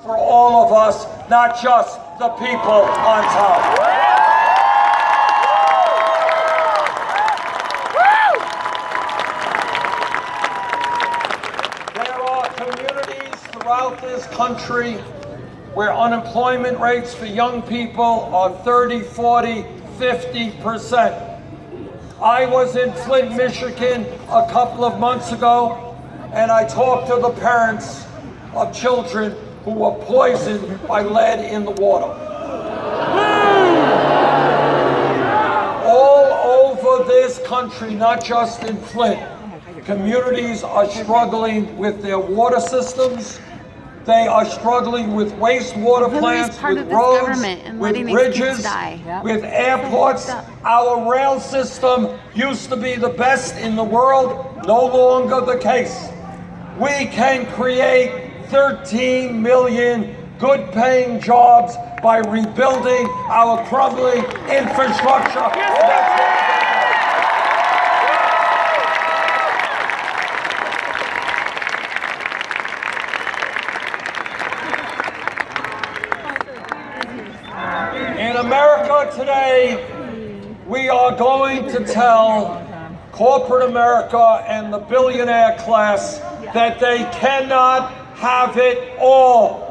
for all of us, not just the people on top. There are communities throughout this country where unemployment rates for young people are 30, 40, 50%. I was in Flint, Michigan a couple of months ago, and I talked to the parents of children who were poisoned by lead in the water. All over this country, not just in Flint, communities are struggling with their water systems. They are struggling with wastewater plants, with roads, with bridges, with airports. Our rail system used to be the best in the world, no longer the case. We can create 13 million good-paying jobs by rebuilding our crumbling infrastructure. In America today, we are going to tell corporate America and the billionaire class that they cannot have it all.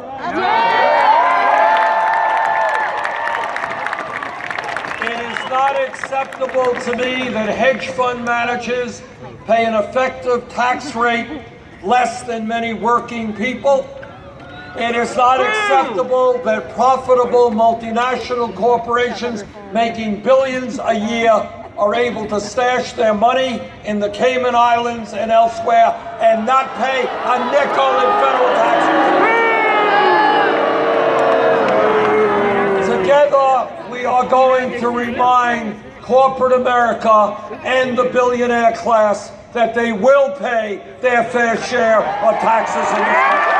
It is not acceptable to me that hedge fund managers pay an effective tax rate less than many working people. It is not acceptable that profitable multinational corporations making billions a year are able to stash their money in the Cayman Islands and elsewhere and not pay a nickel in federal taxes. Together, we are going to remind corporate America and the billionaire class that they will pay their fair share of taxes in this country.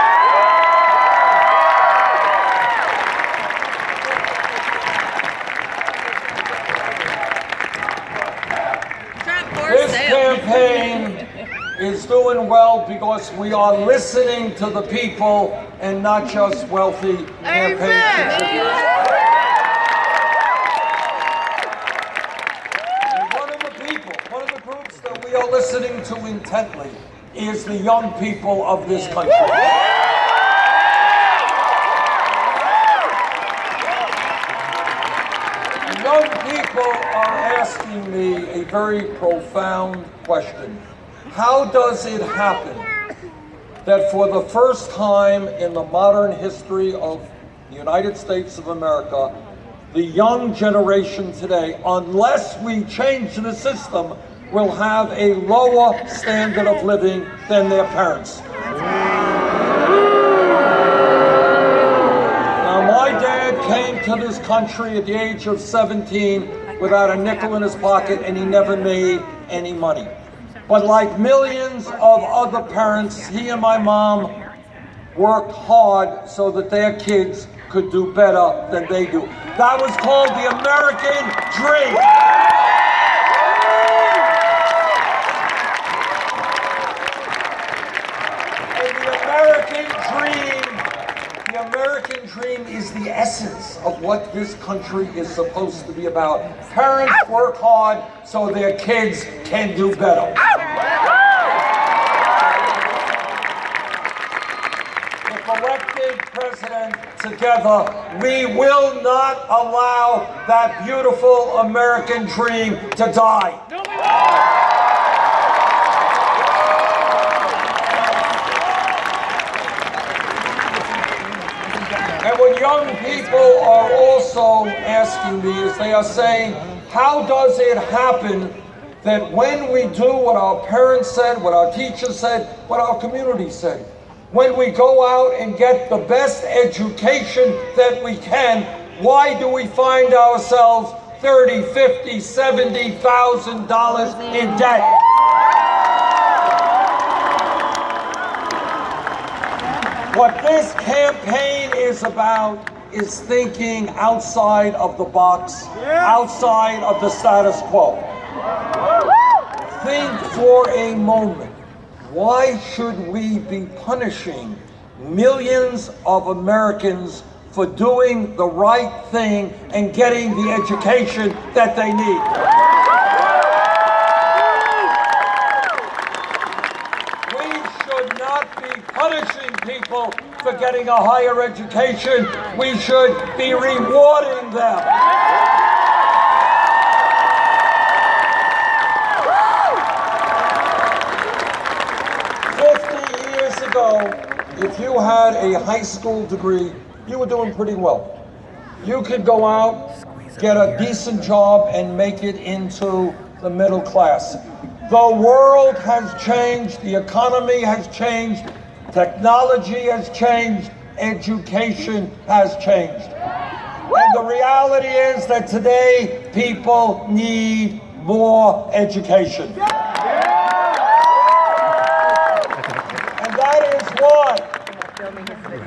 This campaign is doing well because we are listening to the people and not just wealthy campaign contributors. And one of the groups that we are listening to intently is the young people of this country. Young people are asking me a very profound question. How does it happen that for the first time in the modern history of the United States of America, the young generation today, unless we change the system, will have a lower standard of living than their parents? My dad came to this country at the age of 17 without a nickel in his pocket, and he never made any money. But like millions of other parents, he and my mom worked hard so that their kids could do better than they do. That was called the American dream. The American dream is the essence of what this country is supposed to be about. Parents work hard so their kids can do better. If elected president, together, we will not allow that beautiful American dream to die. And what young people are also asking me is they are saying, how does it happen that when we do what our parents said, what our teachers said, what our community said, when we go out and get the best education that we can, why do we find ourselves $30,000, $50,000, $70,000 in debt? What this campaign is about is thinking outside of the box, outside of the status quo. Think for a moment, why should we be punishing millions of Americans for doing the right thing and getting the education that they need. We should not be punishing people for getting a higher education. We should be rewarding them. If you had a high school degree, you were doing pretty well. You could go out, get a decent job, and make it into the middle class. The world has changed, the economy has changed, technology has changed, education has changed. And the reality is that today, people need more education.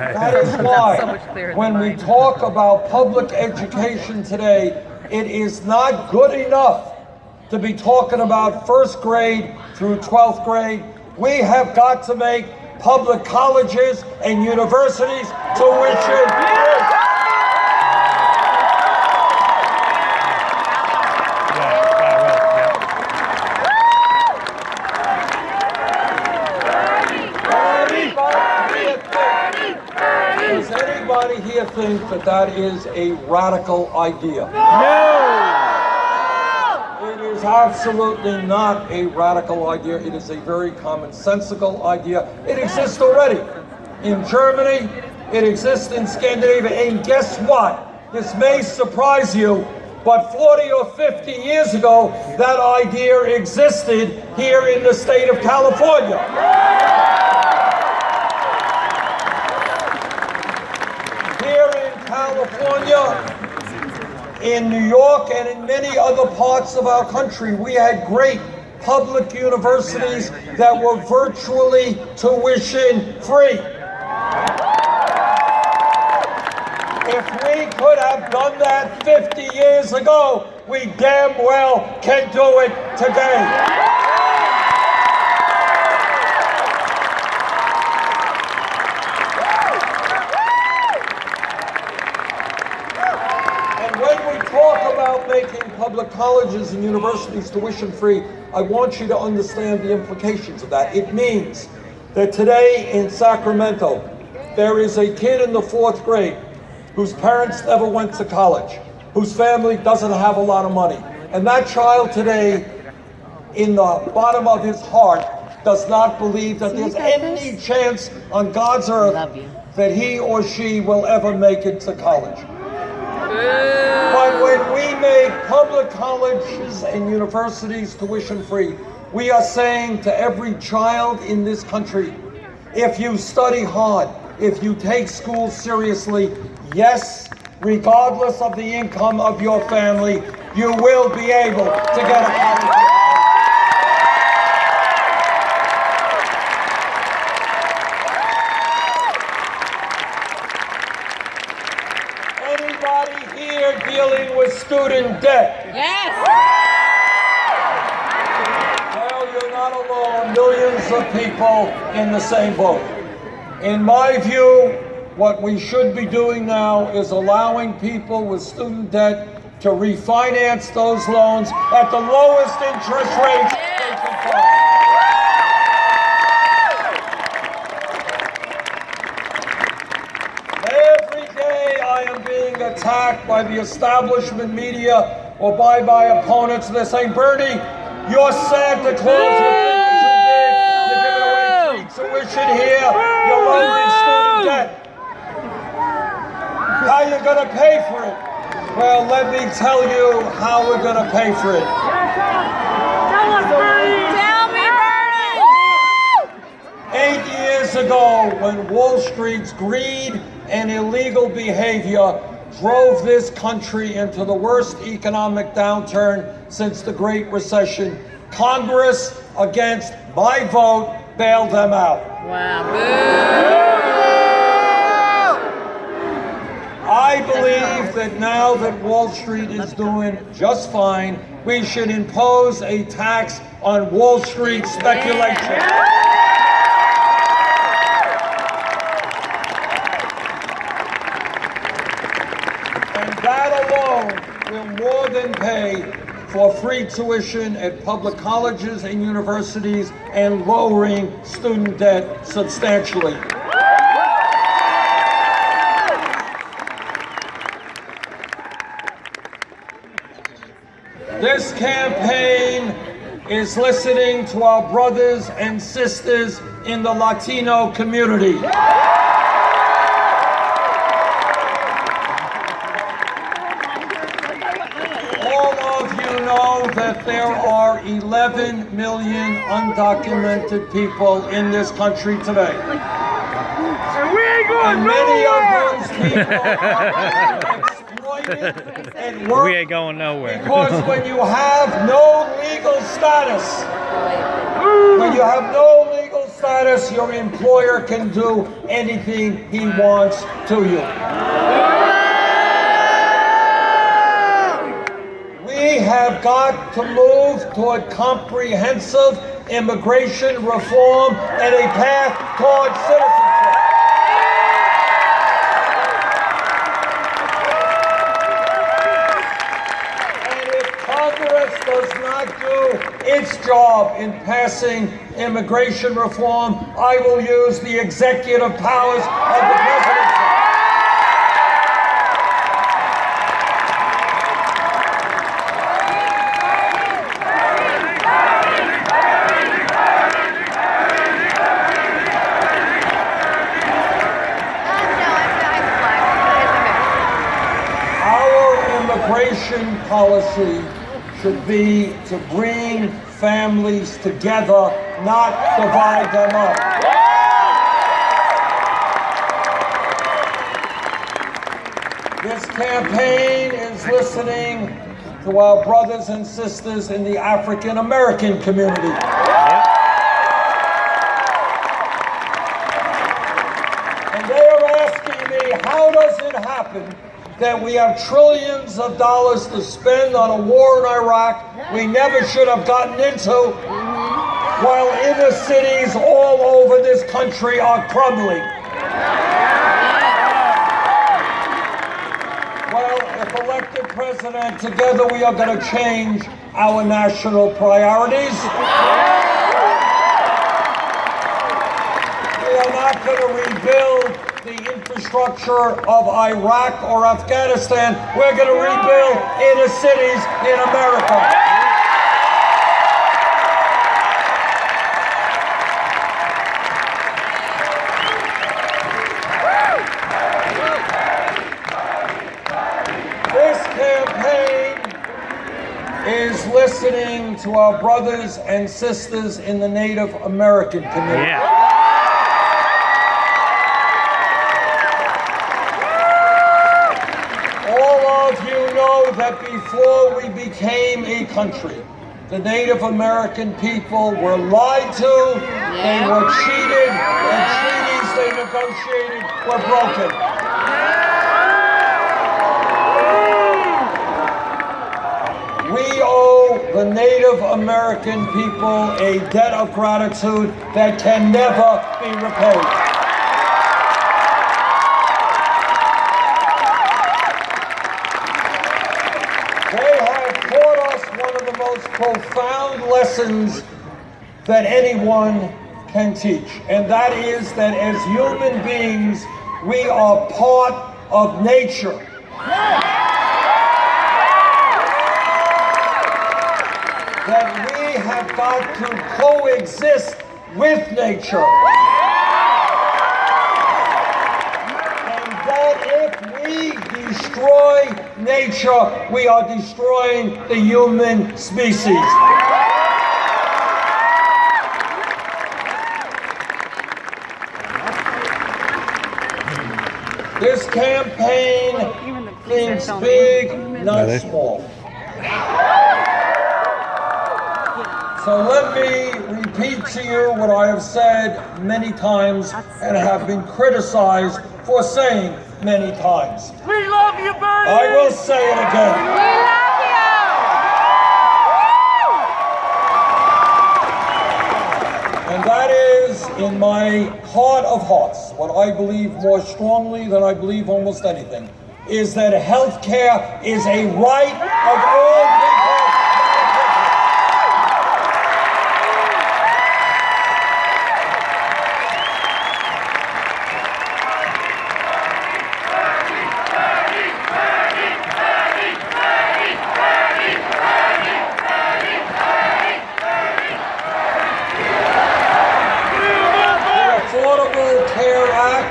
That is why, when we talk about public education today, it is not good enough to be talking about first grade through 12th grade. We have got to make public colleges and universities tuition free. Does anybody here think that that is a radical idea? No! It is absolutely not a radical idea. It is a very commonsensical idea. It exists already in Germany. It exists in Scandinavia. And guess what? This may surprise you, but 40 or 50 years ago, that idea existed here in the state of California. California, in New York, and in many other parts of our country, we had great public universities that were virtually tuition free. If we could have done that 50 years ago, we damn well can do it today. Making public colleges and universities tuition free, I want you to understand the implications of that. It means that today in Sacramento, there is a kid in the 4th grade whose parents never went to college, whose family doesn't have a lot of money. And that child today, in the bottom of his heart, does not believe that there's any chance on God's earth that he or she will ever make it to college. But when we make public colleges and universities tuition free, we are saying to every child in this country, if you study hard, if you take school seriously, yes, regardless of the income of your family, you will be able to get a college degree. Dealing with student debt. Yes! Well, you're not alone. Millions of people in the same boat. In my view, what we should be doing now is allowing people with student debt to refinance those loans at the lowest interest rates they can find. Attacked by the establishment media or by my opponents. They're saying, Bernie, you're Santa Claus, you think it's too big, you're giving away free tuition here, you're lowering student debt. How are you going to pay for it? Well, let me tell you how we're going to pay for it. Tell us, Bernie! Tell me, Bernie! 8 years ago, when Wall Street's greed and illegal behavior drove this country into the worst economic downturn since the Great Recession, Congress, against my vote, bailed them out. Wow. I believe that now that Wall Street is doing just fine, we should impose a tax on Wall Street speculation. That alone will more than pay for free tuition at public colleges and universities and lowering student debt substantially. This campaign is listening to our brothers and sisters in the Latino community. All of you know that there are 11 million undocumented people in this country today. And many of those people are exploited at work. We ain't going nowhere. Because when you have no legal status, your employer can do anything he wants to you. We have got to move toward comprehensive immigration reform and a path toward citizenship. Congress does not do its job in passing immigration reform, I will use the executive powers of the presidency. Our immigration policy should be to bring families together, not divide them up. This campaign is listening to our brothers and sisters in the African American community. And they are asking me, how does it happen that we have trillions of dollars to spend on a war in Iraq we never should have gotten into, while inner cities all over this country are crumbling? Well, if elected president, together we are going to change our national priorities. We are not going to rebuild the infrastructure of Iraq or Afghanistan. We're going to rebuild inner cities in America. This campaign is listening to our brothers and sisters in the Native American community. Yeah. That before we became a country, the Native American people were lied to, they were cheated, and treaties they negotiated were broken. We owe the Native American people a debt of gratitude that can never be repaid. Most profound lessons that anyone can teach, and that is that as human beings we are part of nature. That we have got to coexist with nature. And that if we destroy nature, we are destroying the human species. This campaign thinks big, not small. So let me repeat to you what I have said many times and have been criticized for saying many times. We love you, Bernie! I will say it again. We love you! And that is, in my heart of hearts, what I believe more strongly than I believe almost anything. is that health care is a right of all people.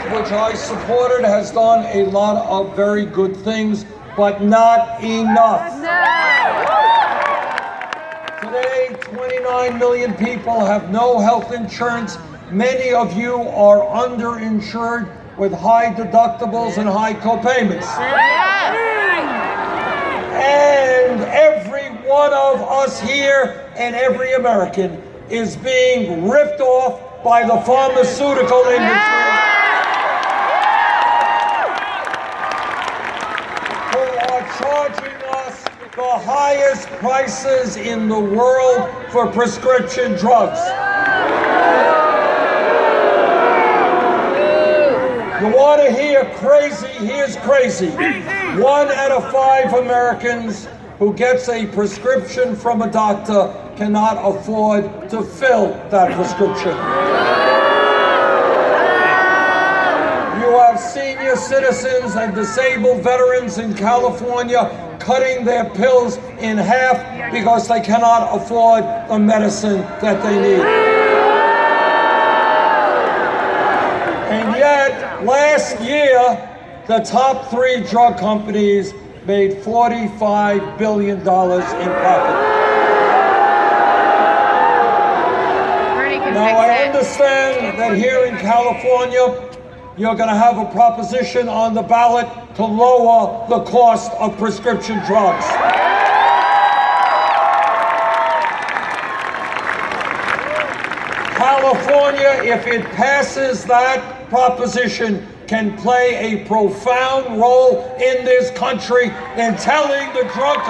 Which I supported, has done a lot of very good things, but not enough. Today, 29 million people have no health insurance. Many of you are underinsured with high deductibles and high copayments. And every one of us here and every American is being ripped off by the pharmaceutical industry. Charging us the highest prices in the world for prescription drugs. You want to hear crazy? Here's crazy. 1 out of 5 Americans who gets a prescription from a doctor cannot afford to fill that prescription. You have senior citizens and disabled veterans in California cutting their pills in half because they cannot afford the medicine that they need. And yet, last year, the top 3 drug companies made $45 billion in profit. Now, I understand that here in California, you're going to have a proposition on the ballot to lower the cost of prescription drugs. California, if it passes that proposition, can play a profound role in this country in telling the drug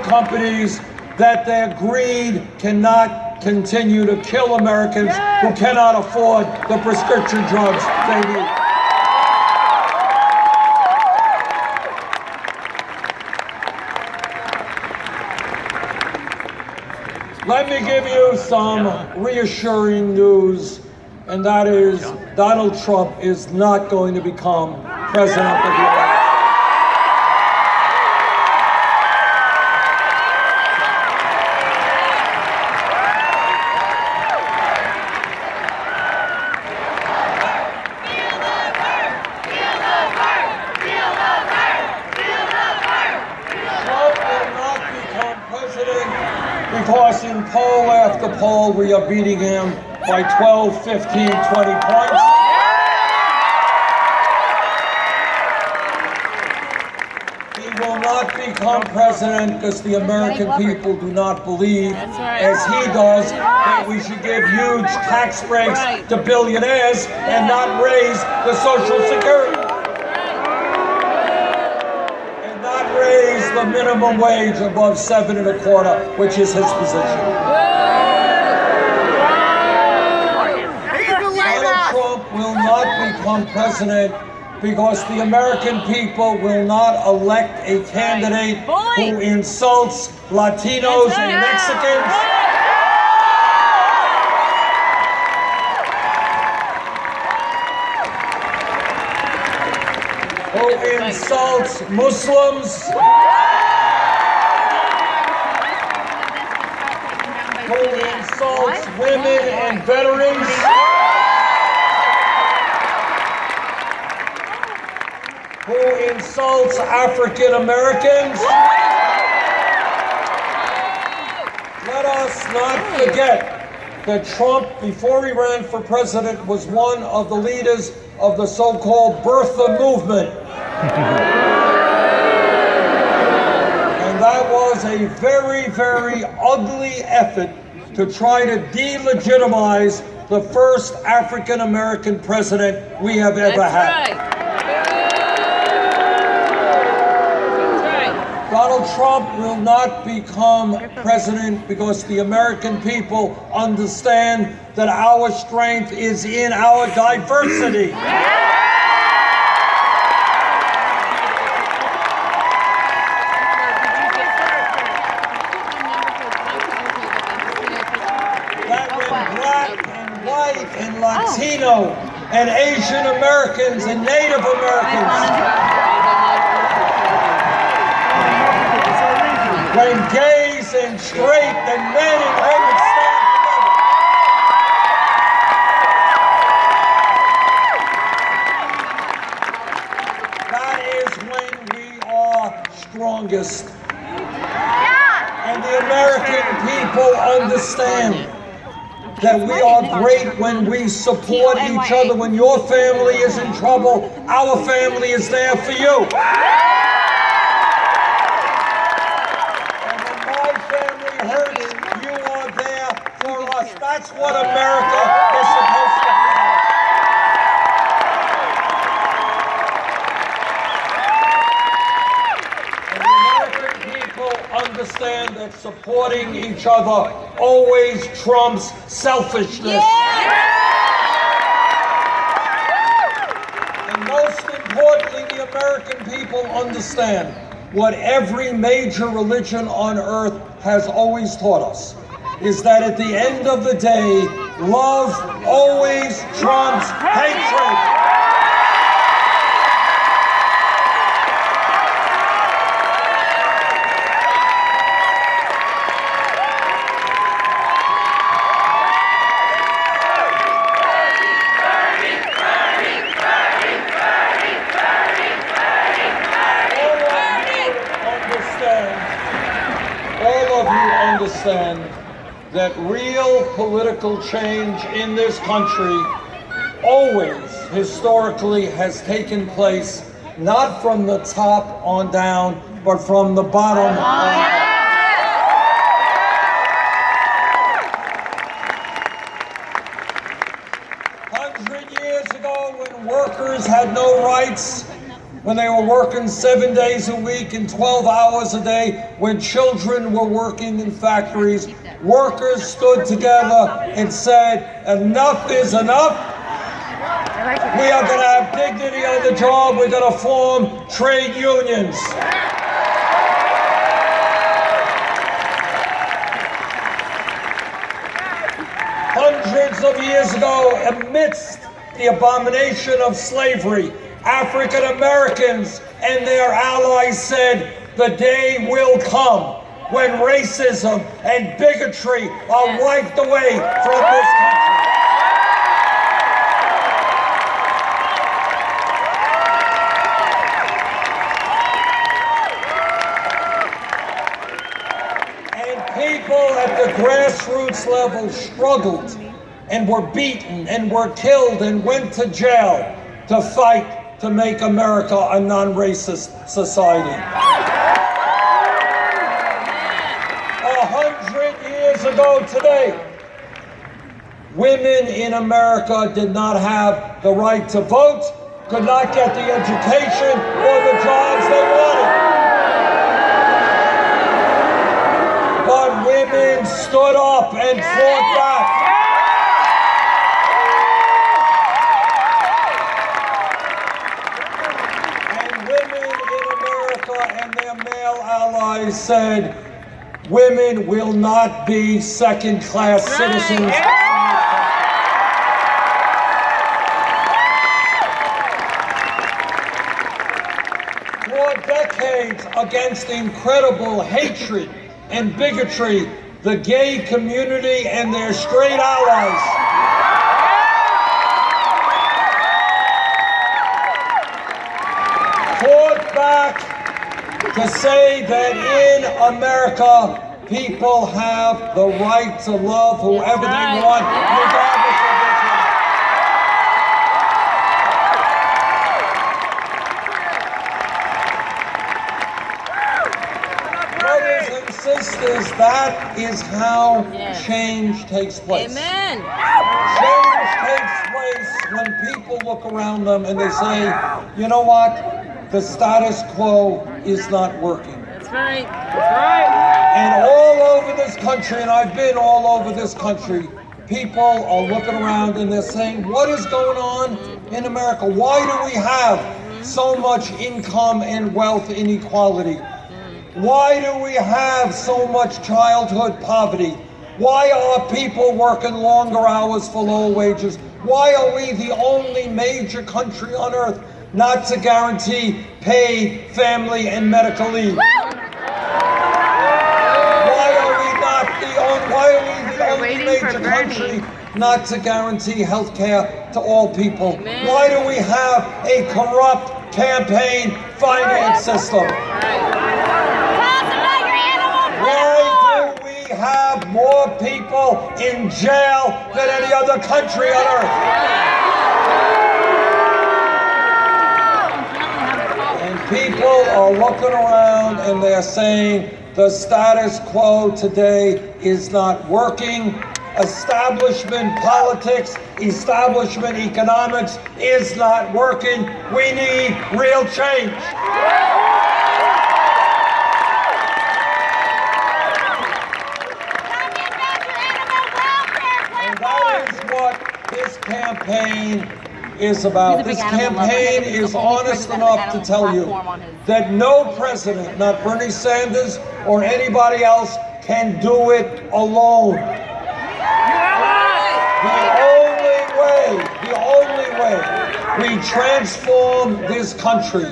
companies that their greed cannot continue to kill Americans who cannot afford the prescription drugs they need. Let me give you some reassuring news, and that is Donald Trump is not going to become president of the United States. Because in poll after poll, we are beating him by 12, 15, 20 points. He will not become president because the American people do not believe, as he does, that we should give huge tax breaks to billionaires and not raise the Social Security. Raise the minimum wage above $7.25, which is his position. Donald Trump will not become president because the American people will not elect a candidate who insults Latinos and Mexicans. Who insults Muslims, who insults women and veterans, who insults African Americans. Let us not forget that Trump, before he ran for president, was one of the leaders of the so-called birther movement. And that was a very, very ugly effort to try to delegitimize the first African-American president we have ever had. That's right. Donald Trump will not become president because the American people understand that our strength is in our diversity. That when black and white and Latino and Asian Americans and Native Americans, when gays and straight and men and women stand together, that is when we are strongest. And the American people understand that we are great when we support each other. When your family is in trouble, our family is there for you. And when my family hurts, you are there for us. That's what America is supposed to be. And the American people understand that supporting each other always trumps selfishness. And most importantly, the American people understand what every major religion on earth has always taught us, is that at the end of the day, love always trumps hatred. All of you understand that real political change in this country always historically has taken place not from the top on down, but from the bottom on up. 100 years ago, when workers had no rights, when they were working 7 days a week and 12 hours a day, when children were working in factories, workers stood together and said, enough is enough. We are going to have dignity on the job. We're going to form trade unions. Hundreds of years ago, amidst the abomination of slavery, African Americans and their allies said, the day will come when racism and bigotry are wiped away from this country. And people at the grassroots level struggled and were beaten and were killed and went to jail to fight to make America a non-racist society. 100 years ago today, women in America did not have the right to vote, could not get the education or the jobs they wanted. But women stood up and fought back. And their male allies said, women will not be second-class citizens. For decades, against incredible hatred and bigotry, the gay community and their straight allies fought back to say that in America, people have the right to love whoever they want, regardless of religion. Brothers and sisters, that is how change takes place. Amen. Change takes place when people look around them and they say, you know what? The status quo is not working. That's right. That's right. And all over this country, and I've been all over this country, people are looking around and they're saying, what is going on in America? Why do we have so much income and wealth inequality? Why do we have so much childhood poverty? Why are people working longer hours for lower wages? Why are we the only major country on earth not to guarantee paid family and medical leave? Why are we the only major country not to guarantee health care to all people? Why do we have a corrupt campaign finance system? Why do we have more people in jail than any other country on earth? And people are looking around and they're saying the status quo today is not working. Establishment politics, establishment economics is not working. We need real change. And that is what this campaign is about. This campaign is honest enough to tell you that no president, not Bernie Sanders or anybody else, can do it alone. The only way we transform this country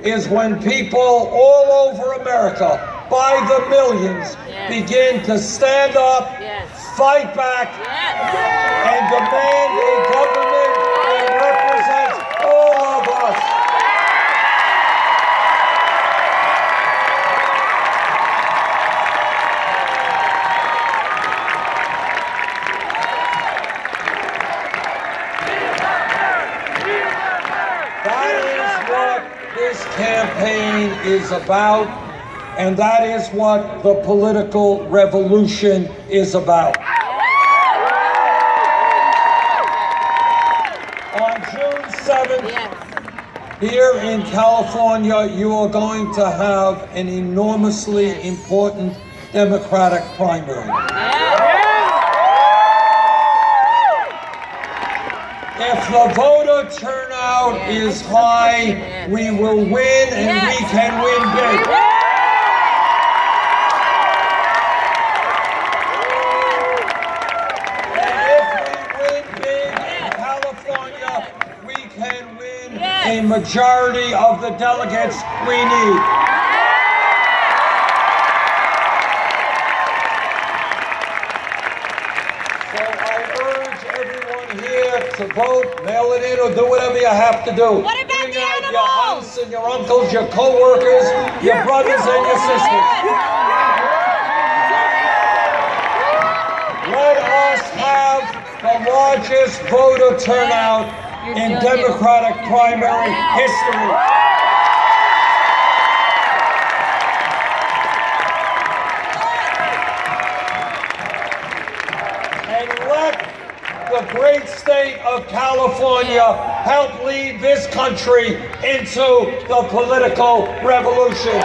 is when people all over America, by the millions, begin to stand up, fight back, and demand a government that represents all of us. This campaign is about, and that is what the political revolution is about. On June 7th, here in California, you are going to have an enormously important Democratic primary. If the voter turnout is high, we will win and we can win big. And if we win big in California, we can win a majority of the delegates we need. To vote, mail it in, or do whatever you have to do. What about Bring the out animals? your aunts and your uncles, your co-workers, your brothers and your sisters. Let us have the largest voter turnout in Democratic primary history. And let the great state of California help lead this country into the political revolution.